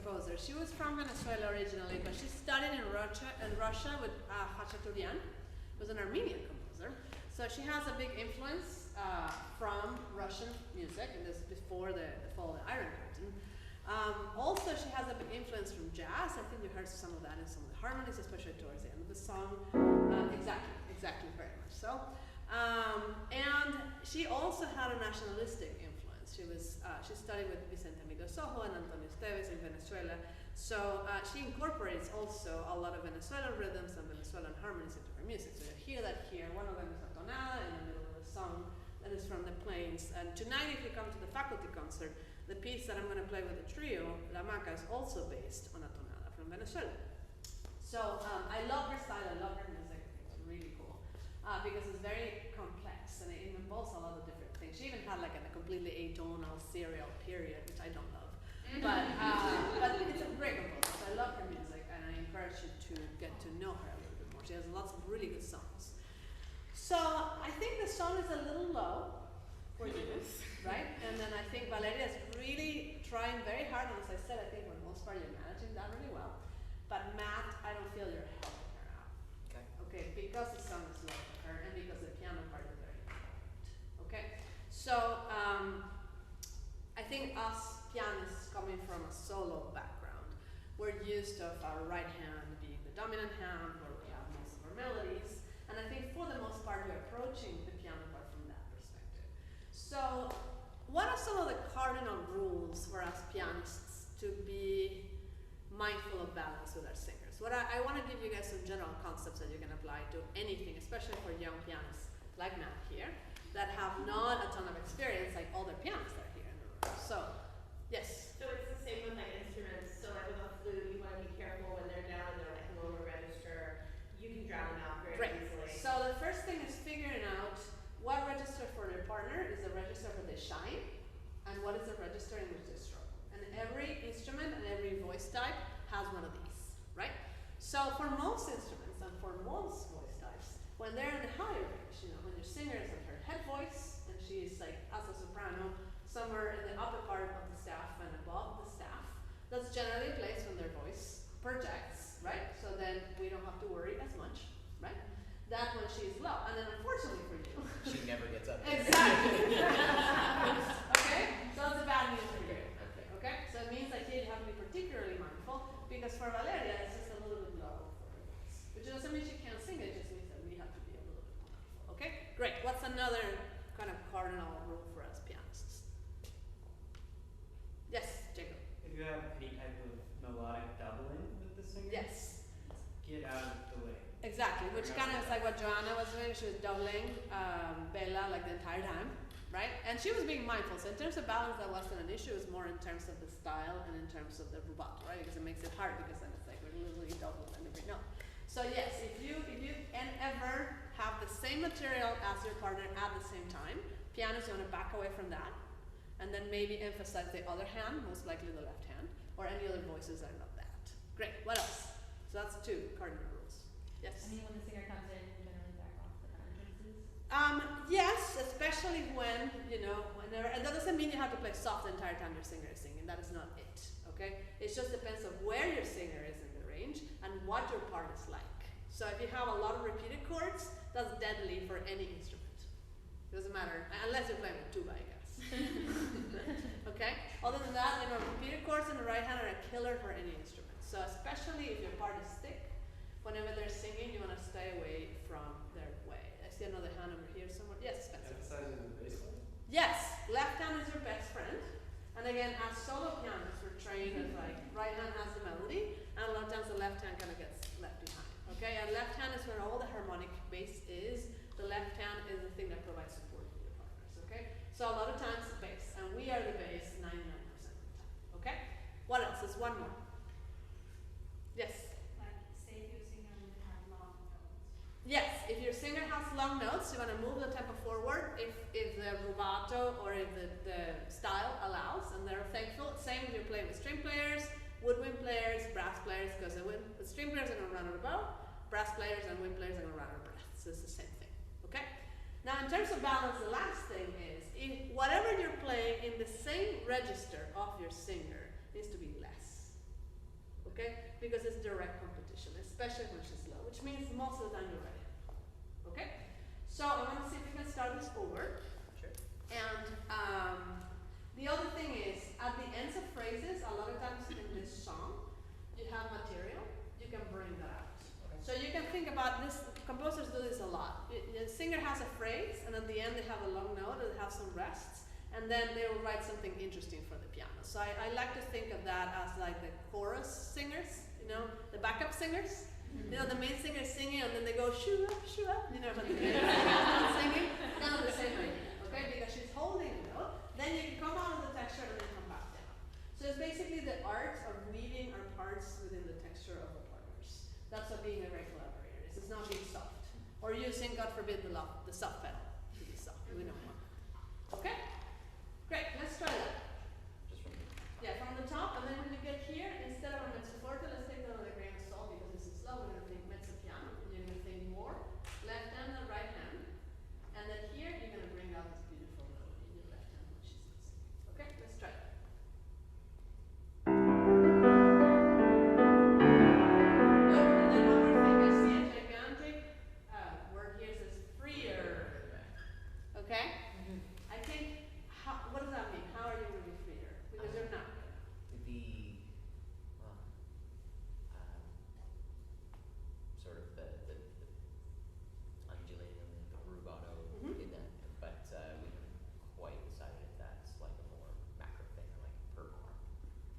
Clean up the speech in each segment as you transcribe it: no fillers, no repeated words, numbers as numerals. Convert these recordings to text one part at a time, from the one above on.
composer. She was from Venezuela originally, but she studied in Russia with Khachaturian, who was an Armenian composer. So she has a big influence from Russian music, and this is before the fall of the Iron Curtain. Also, she has a big influence from jazz. I think you heard some of that in some of the harmonies, especially towards the end of the song. Exactly, very much so. And she also had a nationalistic influence. She studied with Vicente Amigo Sojo and Antonio Esteves in Venezuela. So she incorporates also a lot of Venezuelan rhythms and Venezuelan harmonies into her music. So you hear that here. One of them is a tonada in the middle of the song that is from the plains. And tonight, if you come to the faculty concert, the piece that I'm going to play with the trio, La Maca, is also based on a tonada from Venezuela. So I love her style, I love her music, it's really cool. Because it's very complex and it involves a lot of different things. She even had like a completely atonal serial period, which I don't love. But it's a great composer. I love her music and I encourage you to get to know her a little bit more. She has lots of really good songs. So I think the song is a little low for you, right? And then I think Valeria is really trying very hard, and as I said, I think for the most part you're managing that really well. But Matt, I don't feel you're helping her out. Okay, because the song is low for her and because the piano part is very important. Okay, so I think us pianists coming from a solo background, we're used to our right hand being the dominant hand where we have most of our melodies. And I think for the most part we're approaching the piano part from that perspective. So what are some of the cardinal rules for us pianists to be mindful of balance with our singers? What I want to give you guys some general concepts that you can apply to anything, especially for young pianists like Matt here, that have not a ton of experience like all the pianists that are here in the room. So, yes? So it's the same with like instruments. So like with a flute, you want to be careful when they're down in their like lower register. You can drown them out very easily. So the first thing is figuring out what register for their partner is the register where they shine, and what is the register in which they struggle. And every instrument and every voice type has one of these, right? So for most instruments and for most voice types, when they're in the higher range, you know, when your singer is at her head voice and she's like as a soprano, somewhere in the upper part of the staff and above the staff, that's generally a place when their voice projects, right? So then we don't have to worry as much, right? That when she's low, and then unfortunately for you, she never gets up. Exactly. Okay, so that's the bad news for you. Okay, so it means that you have to be particularly mindful because for Valeria it's just a little bit low for her voice, which doesn't mean she can't sing. It just means that we have to be a little bit mindful. Okay, great. What's another kind of cardinal rule for us pianists? Yes, Jacob. If you have any type of melodic doubling with the singer, Yes. get out of the way. Exactly, which kind of is like what Joanna was doing. She was doubling Bella like the entire time, right? And she was being mindful. So in terms of balance, that wasn't an issue. It was more in terms of the style and in terms of the rubato, right? Because it makes it hard because then it's like we're literally doubling every note. So yes, if you and ever have the same material as your partner at the same time, pianists, you want to back away from that, and then maybe emphasize the other hand, most likely the left hand, or any other voices that are not that. Great. What else? So that's 2 cardinal rules. Yes. I mean, when the singer comes in, generally back off the entrances. Yes, especially when, you know, whenever, and that doesn't mean you have to play soft the entire time your singer is singing. That is not it, okay? It just depends on where your singer is in the range and what your part is like. So if you have a lot of repeated chords, that's deadly for any instrument. It doesn't matter, unless you're playing with tuba, I guess. Okay? Other than that, you know, repeated chords in the right hand are a killer for any instrument. So especially if your part is thick, whenever they're singing, you want to stay away from their way. I see another hand over here somewhere. Yes, Spencer. Emphasizing the bass line? Yes, left hand is your best friend. And again, as solo pianists, we're trained as like right hand has the melody, and a lot of times the left hand kind of gets left behind. Okay, and left hand is where all the harmonic bass is. The left hand is the thing that provides support for your partners. Okay, so a lot of times bass, and we are the bass 99% of the time. Okay, what else? There's one more. Yes. Like, say if your singer would have long notes. Yes, if your singer has long notes, you want to move the tempo forward if the rubato or if the style allows, and they're thankful. Same if you're playing with string players, woodwind players, brass players, because the string players are going to run out of bow, brass players and wind players are going to run out of breath. So it's the same thing, okay? Now in terms of balance, the last thing is, if whatever you're playing in the same register of your singer needs to be less, okay? Because it's direct competition, especially when she's low, which means most of the time you're ready. Okay? So I want to see if we can start this over. Sure. And the other thing is, at the ends of phrases, a lot of times in this song, you have material, you can bring that out. Okay. So you can think about this, composers do this a lot. The singer has a phrase, and at the end they have a long note, or they have some rests, and then they will write something interesting for the piano. So I like to think of that as like the chorus singers, you know, the backup singers. You know, the main singer is singing and then they go shoo up, you know, but the main singer is not singing. Kind of the same idea, okay? Because she's holding a note, then you can come out of the texture and then come back down. So it's basically the art of weaving our parts within the texture being a great collaborator. It's not being soft. Or using, God forbid, the soft pedal to be soft. We don't want that. Okay? Great, let's try that. Just from Yeah, from the top, and then when you get here, instead of a mezzo forte, let's take that with a grain of salt because this is slow. We're gonna think mezzo piano. You're gonna think more left hand and right hand. And then here, you're gonna bring out this beautiful melody in your left hand when she sings. Okay, let's try it. Good, and then one more thing, I see a gigantic word here says freer. Okay? I think, what does that mean? How are you gonna be freer? Because you're not. the sort of the undulating, the rubato in that, but we haven't quite decided if that's like a more macro thing or like per bar.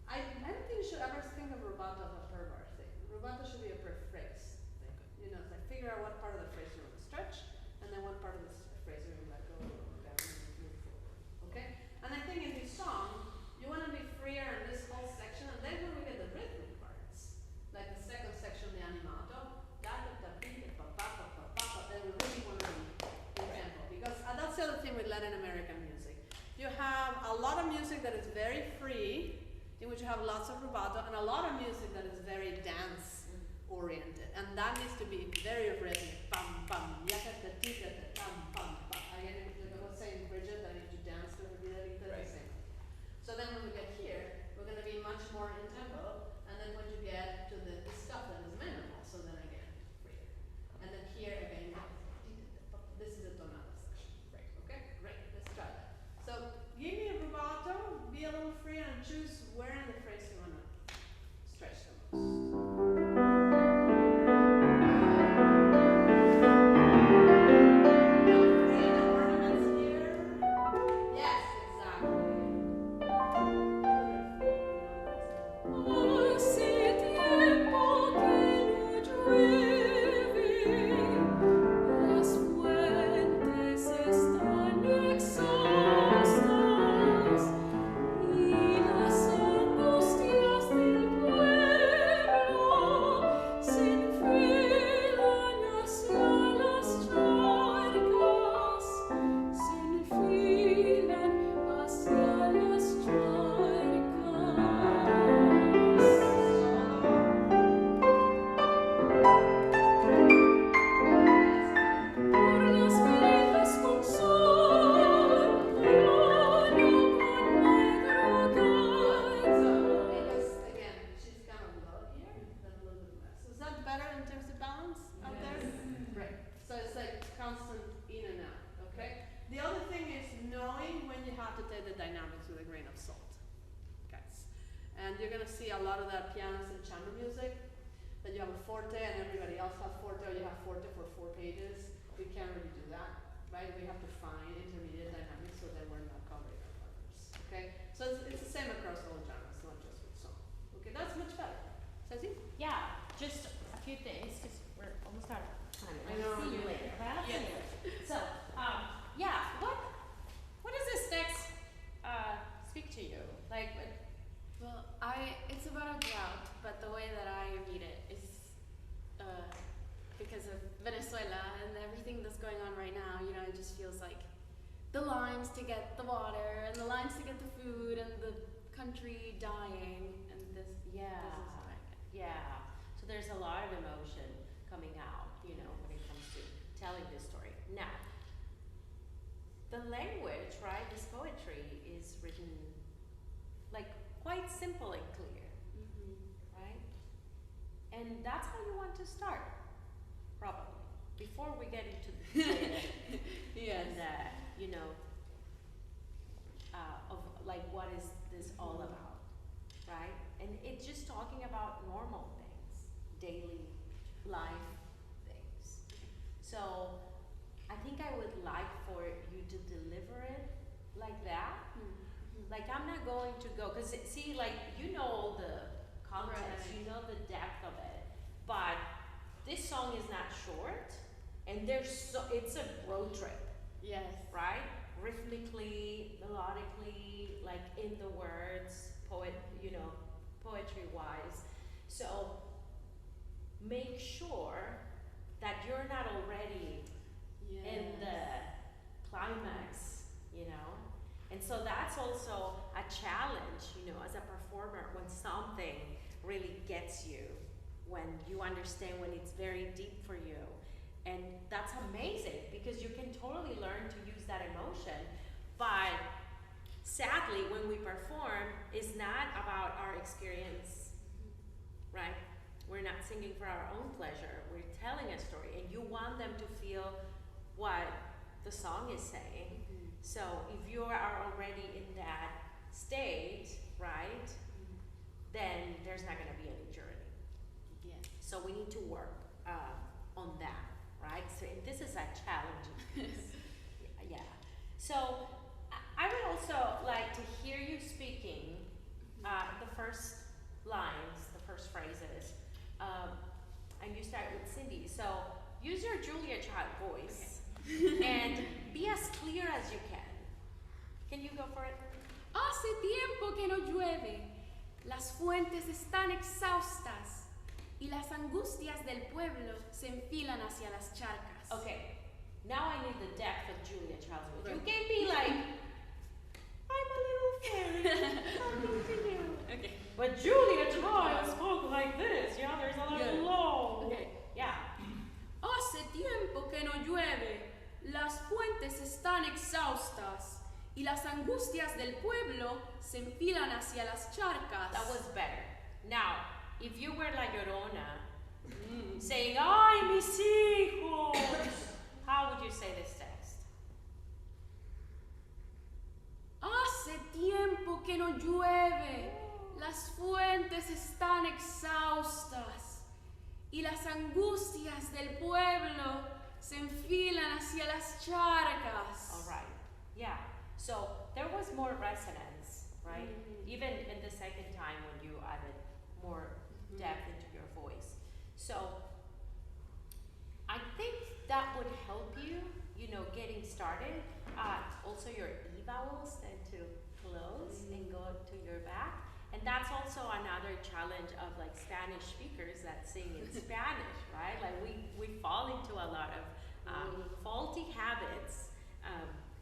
I don't think you should ever think of rubato as a per bar thing. Rubato should be a per phrase thing. You know, it's like figure out what part of the phrase you want to stretch, and then what part of the phrase you want to let go or down and move forward. Okay? And I think in this song, you want to be freer in this whole section, and then when we get the rhythmic parts, like the second section, the animato, da da da bi da pa pa pa pa pa pa, then we really want to be in tempo. Because that's the other thing with Latin American music. You have a lot of music that is very free, in which you have lots of rubato, and a lot of music that is very dance oriented, and that needs to be very rhythmic. Pam pam, yakata tita pam pam pam. Again, like I was saying, Bridget, I need to dance to the rhythm, the Right. same. So then when we get here, we're gonna be much more in tempo, and then when you get to the stuff that is minimal, so then again, freer. And then here again, this is a tonada section. Right. Okay, great, let's try that. So give me a rubato, be a little free, and choose where in the phrase you wanna stretch the most. See the ornaments here? Yes, exactly. Hace tiempo que no llueve, las fuentes están exhaustas y las angustias del pueblo se enfilan hacia las charcas, se enfilan hacia las Por las veredas con sol, claro con madrugada. Because again, she's kind of low here, then a little bit less. Is that better in terms of balance out there? Great. So it's like constant in and out, okay? The other thing is knowing when you have to take the dynamics with a grain of salt, guys. And you're gonna see a lot of that pianos and chamber music, that you have a forte and everybody else has forte, or you have forte for 4 pages. We can't really do that, right? We have to find intermediate dynamics so that we're not covering our partners, okay? So it's the same across all genres, not just with song. Okay, that's much better. Ceci? Yeah, just a few things, because we're almost out of time. I know. See you later, right? I'll see Yes. you later. So, yeah, what does this next, speak to you? Like, Well, it's about a drought, but the way that I read it is because of Venezuela and everything that's going on right now. You know, it just feels like the lines to get the water and the lines to get the food and the country dying and this. yeah, This is what I get. yeah. So there's a lot of emotion coming out, you know, when it comes to telling this story. Now, the language, right, this poetry is written like quite simple and clear, right? And that's how you want to start, probably, before we get into the detail Yes. and, you know, of like what is this all about, right? And it's just talking about normal things, daily life things. So I think I would like for you to deliver it like that. Like I'm not going to go, cause see, like you know all the context, Right. you know the depth of it, but this song is not short, and it's a road trip, Yes. right? Rhythmically, melodically, like in the words, poetry wise. So make sure that you're not already in the climax, you know? And so that's also a challenge, you know, as a performer, when something really gets you, when you understand when it's very deep for you. And that's amazing because you can totally learn to use that emotion. But sadly, when we perform, it's not about our experience, right? We're not singing for our own pleasure. We're telling a story, and you want them to feel what the song is saying. So if you are already in that state, right, then there's not going to be any journey. Yeah. So we need to work on that, right? So this is a challenging piece. Yeah. So I would also like to hear you speaking the first lines, the first phrases, and you start with Cindy. So use your Julia Child voice and be as clear as you can. Can you go for it? Hace tiempo que no llueve, las fuentes están exhaustas y las angustias del pueblo se enfilan hacia las charcas. Okay, now I need the depth of Julia Child's voice. You Right. can be like, I'm a little fairy talking to you. Okay. But Julia Child spoke like this, yeah, there's a little Yeah. low. Okay. Yeah. Hace tiempo que no llueve, las fuentes están exhaustas y las angustias del pueblo se enfilan hacia las charcas. That was better. Now, if you were La Llorona, saying, ay, mis hijos, how would you say this text? Hace tiempo que no llueve, las fuentes están exhaustas y las angustias del pueblo se enfilan hacia las charcas. All right. Yeah. So there was more resonance, right? Even in the second time when you added more depth into your voice. So I think that would help you, you know, getting started. Also your E vowels tend to close and go to your back. And that's also another challenge of like Spanish speakers that sing in Spanish, right? Like we fall into a lot of faulty habits.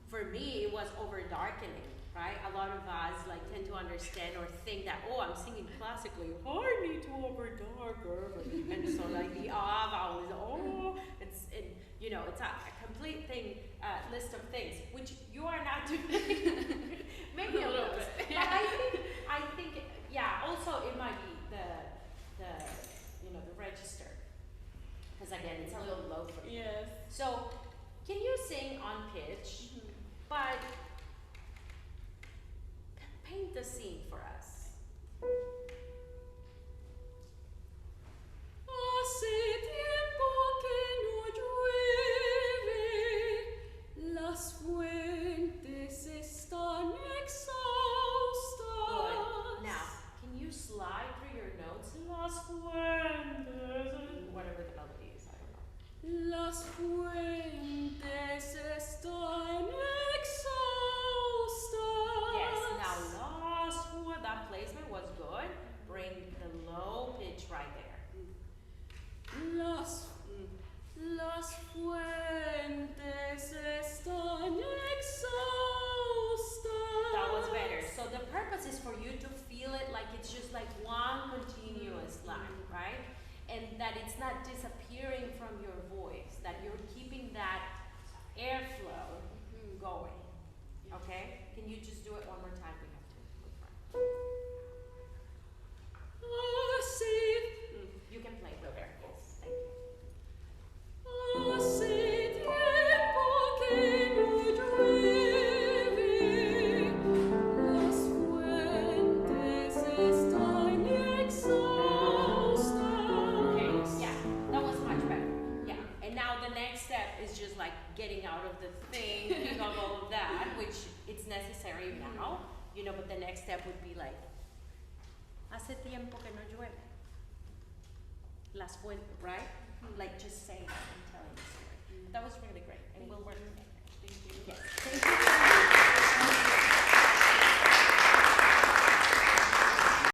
For me, it was over darkening, right? A lot of us like tend to understand or think that, oh, I'm singing classically, oh, I need to over darker. And so like the ah vowel is, oh, you know, it's a complete thing, list of things, which you are not doing. Maybe a little bit. But I think, yeah, also it might be the you know, the register. Because again, it's a little low for you. Yes. So, can you sing on pitch, but paint the scene for us? Hace tiempo que no llueve, las fuentes están exhaustas. Good. Now, can you slide through your notes? Las fuentes, whatever the melody is, I don't know. Las fuentes están exhaustas. Yes, now las fuentes, that placement was good. Bring the low pitch right there. Las fuentes están exhaustas. That was better. So the purpose is for you to feel it like it's just like one continuous line, right? And that it's not disappearing from your voice, that you're keeping that airflow going. Okay? Can you just do it one more time? We have to. You can play with it. Yes. Thank you. Hace tiempo que no llueve, las fuentes están exhaustas. Okay, yeah, that was much better. Yeah, and now the next step is just like getting out of the thinking of all of that, which it's necessary now, you know, but the next step would be like, hace tiempo que no llueve. Las fuentes, right? Like just saying it and telling the story. That was really great, and we'll work on it. Thank you. Yes, thank you.